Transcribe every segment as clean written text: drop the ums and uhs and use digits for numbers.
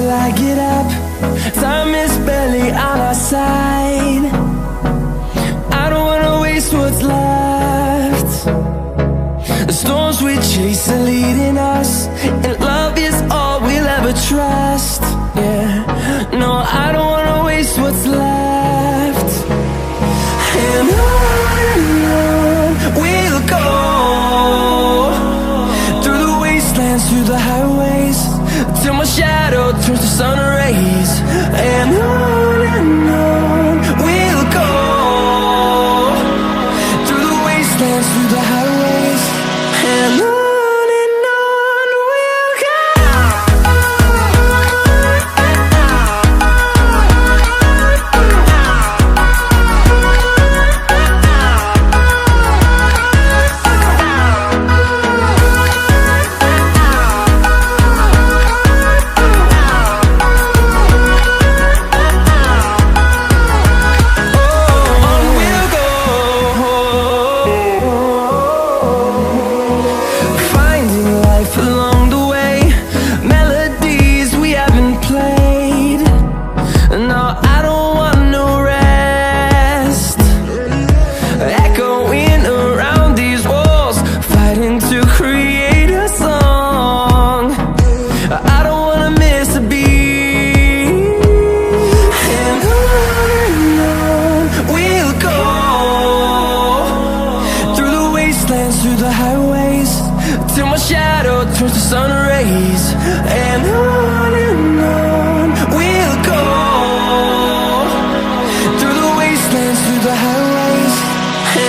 till I get up. Time is barely on our side. I don't wanna waste what's left. The storms we chase are leading us, and love is all we'll ever trust. Yeah, no, I don't wanna waste what's left. And on we'll go, through the wastelands, through the highways, till my shadow turns to sun rays. And on we'll go, through the wastelands, through the highways, and on we'll go. Through the highways, till my shadow turns to sun rays. And on we'll go, through the wastelands, through the highways,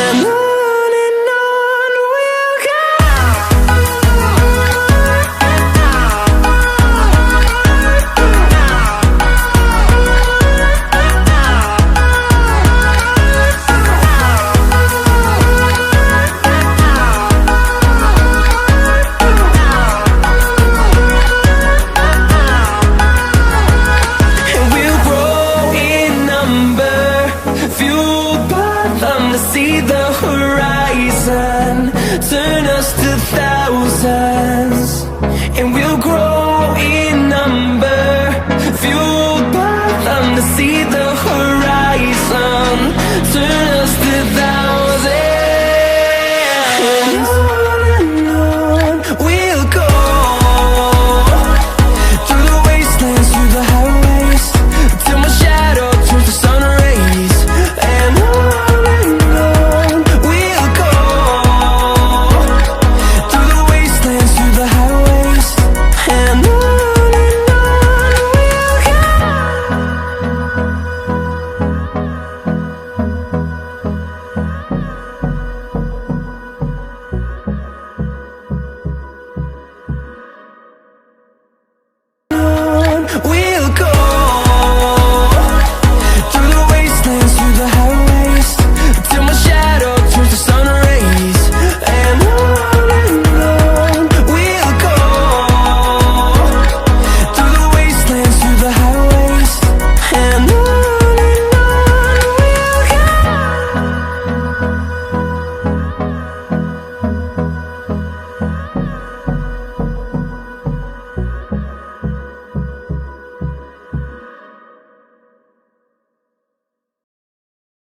and on we'll go. See the horizon, turn us to thousands, and we'll grow in number, fueled by them to see the horizon.